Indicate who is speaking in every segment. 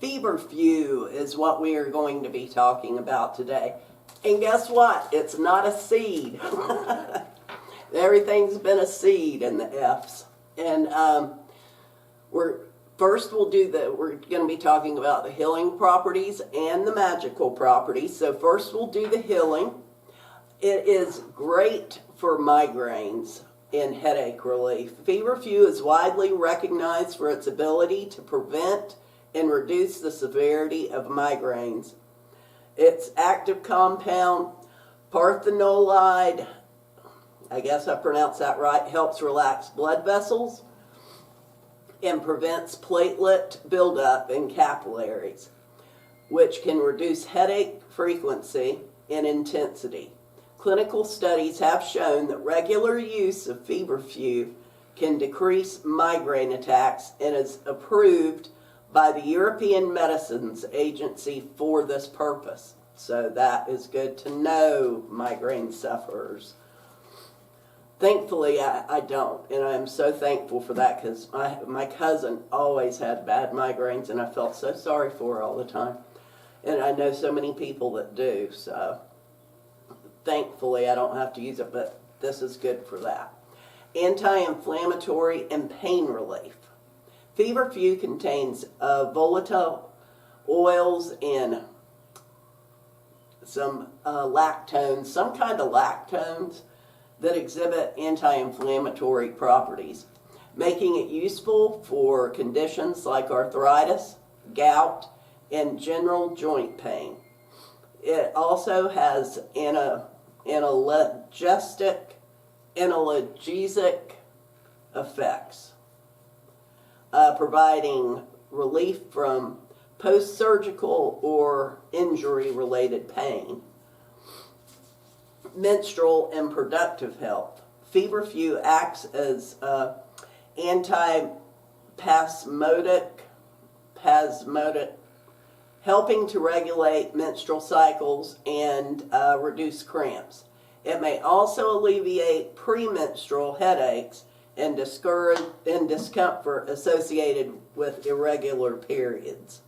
Speaker 1: Feverfew is what we are going to be talking about today. And guess what? It's not a seed. Everything's been a seed in the F's. And we're going to be talking about the healing properties and the magical properties. So first we'll do the healing. It is great for migraines and headache relief. Feverfew is widely recognized for its ability to prevent and reduce the severity of migraines. Its active compound, parthenolide, I guess I pronounced that right, helps relax blood vessels and prevents platelet buildup in capillaries, which can reduce headache frequency and intensity. Clinical studies have shown that regular use of Feverfew can decrease migraine attacks and is approved by the European Medicines Agency for this purpose. So that is good to know, migraine sufferers. Thankfully, I don't, and I'm so thankful for that because my cousin always had bad migraines, and I felt so sorry for her all the time. And I know so many people that do, so thankfully I don't have to use it, but this is good for that. Anti-inflammatory and pain relief. Feverfew contains volatile oils and some lactones, some kind of lactones that exhibit anti-inflammatory properties, making it useful for conditions like arthritis, gout, and general joint pain. It also has analgesic effects, providing relief from post-surgical or injury-related pain. Menstrual and productive health. Feverfew acts as antispasmodic, helping to regulate menstrual cycles and reduce cramps. It may also alleviate premenstrual headaches and discomfort associated with irregular periods.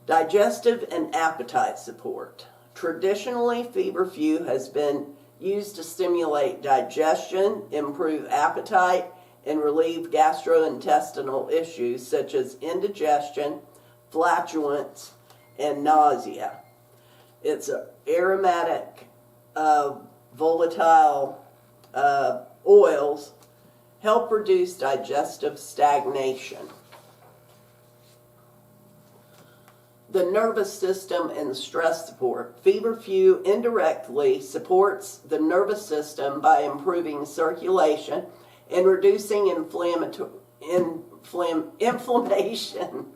Speaker 1: Digestive and appetite support. Traditionally, Feverfew has been used to stimulate digestion, improve appetite, and relieve gastrointestinal issues such as indigestion, flatulence, and nausea. Its aromatic, volatile oils help reduce digestive stagnation. The nervous system and stress support. Feverfew indirectly supports the nervous system by improving circulation and reducing inflammation,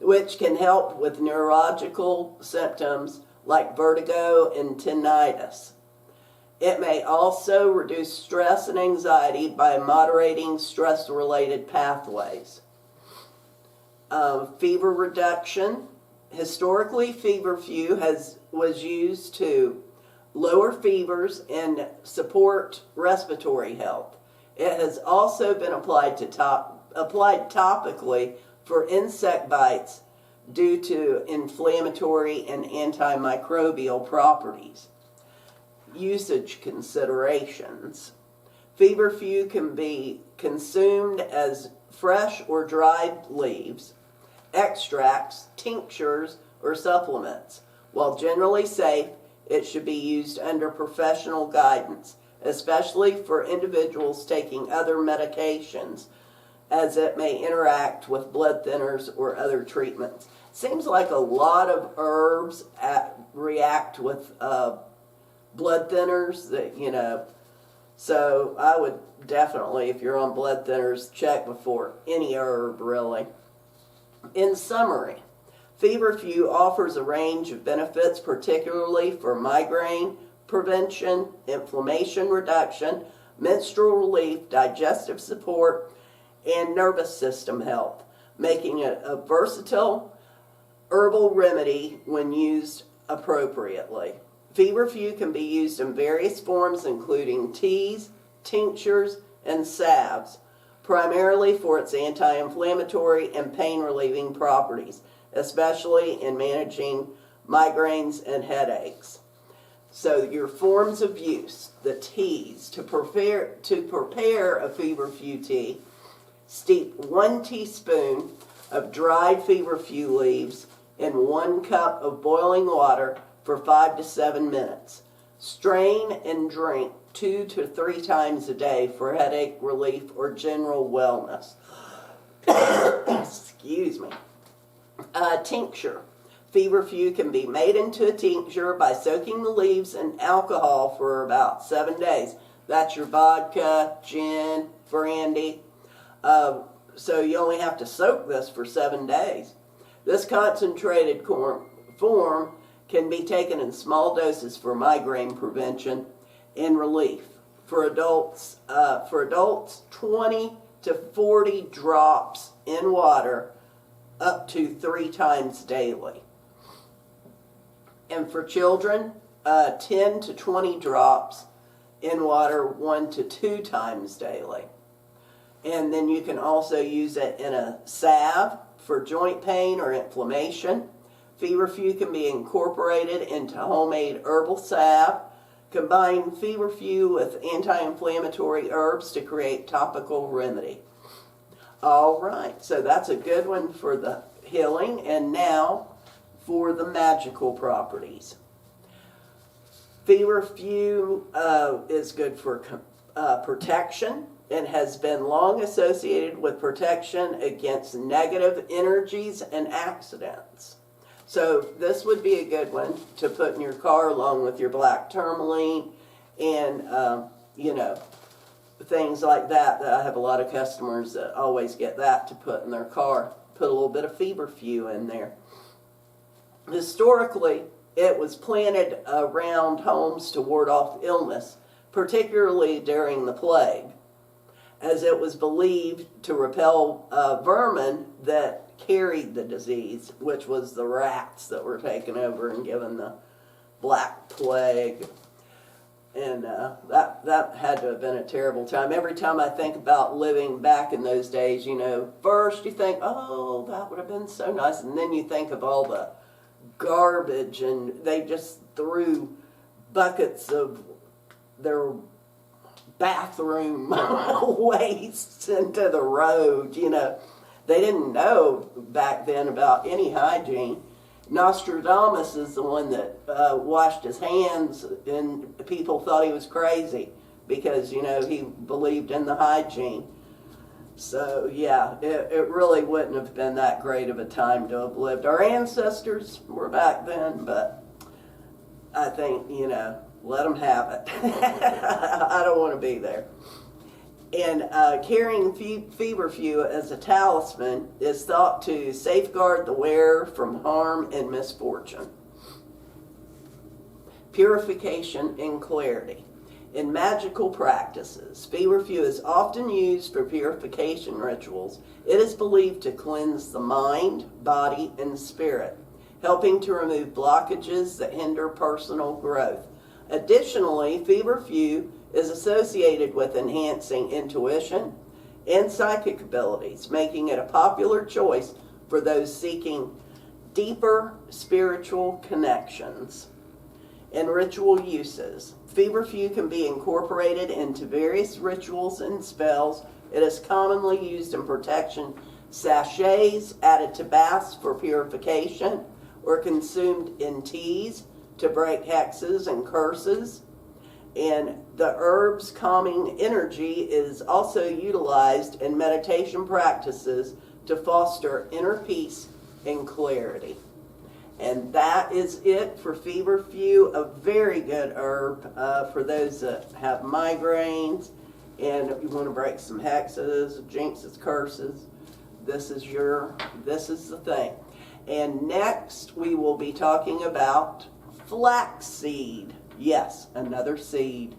Speaker 1: which can help with neurological symptoms like vertigo and tinnitus. It may also reduce stress and anxiety by moderating stress-related pathways. Fever reduction. Historically, Feverfew was used to lower fevers and support respiratory health. It has also been applied topically for insect bites due to inflammatory and antimicrobial properties. Usage considerations. Feverfew can be consumed as fresh or dried leaves, extracts, tinctures, or supplements. While generally safe, it should be used under professional guidance, especially for individuals taking other medications, as it may interact with blood thinners or other treatments. Seems like a lot of herbs react with blood thinners, so I would definitely, if you're on blood thinners, check before any herb, really. In summary, Feverfew offers a range of benefits, particularly for migraine prevention, inflammation reduction, menstrual relief, digestive support, and nervous system health, making it a versatile herbal remedy when used appropriately. Feverfew can be used in various forms, including teas, tinctures, and salves, primarily for its anti-inflammatory and pain-relieving properties, especially in managing migraines and headaches. So your forms of use, the teas. To prepare a feverfew tea, steep 1 teaspoon of dried feverfew leaves in 1 cup of boiling water for 5 to 7 minutes. Strain and drink 2 to 3 times a day for headache relief or general wellness. Excuse me. Tincture. Feverfew can be made into a tincture by soaking the leaves in alcohol for about 7 days. That's your vodka, gin, brandy. So you only have to soak this for 7 days. This concentrated form can be taken in small doses for migraine prevention and relief. For adults, 20 to 40 drops in water up to 3 times daily. And for children, 10 to 20 drops in water 1 to 2 times daily. And then you can also use it in a salve for joint pain or inflammation. Feverfew can be incorporated into homemade herbal salve. Combine feverfew with anti-inflammatory herbs to create topical remedy. All right, so that's a good one for the healing. And now for the magical properties. Feverfew is good for protection and has been long associated with protection against negative energies and accidents. So this would be a good one to put in your car along with your black tourmaline and, things like that. I have a lot of customers that always get that to put in their car. Put a little bit of feverfew in there. Historically, it was planted around homes to ward off illness, particularly during the plague, as it was believed to repel vermin that carried the disease, which was the rats that were taken over and given the Black Plague. And that had to have been a terrible time. Every time I think about living back in those days, first you think, oh, that would have been so nice. And then you think of all the garbage, and they just threw buckets of their bathroom wastes into the road. They didn't know back then about any hygiene. Nostradamus is the one that washed his hands, and people thought he was crazy because, he believed in the hygiene. So, yeah, it really wouldn't have been that great of a time to have lived. Our ancestors were back then, but I think, let them have it. I don't want to be there. And carrying feverfew as a talisman is thought to safeguard the wearer from harm and misfortune. Purification and clarity. In magical practices, feverfew is often used for purification rituals. It is believed to cleanse the mind, body, and spirit, helping to remove blockages that hinder personal growth. Additionally, feverfew is associated with enhancing intuition and psychic abilities, making it a popular choice for those seeking deeper spiritual connections. And ritual uses. Feverfew can be incorporated into various rituals and spells. It is commonly used in protection sachets, added to baths for purification, or consumed in teas to break hexes and curses. And the herb's calming energy is also utilized in meditation practices to foster inner peace and clarity. And that is it for feverfew, a very good herb for those that have migraines and if you want to break some hexes, jinxes, curses. This is the thing. And next we will be talking about flaxseed. Yes, another seed.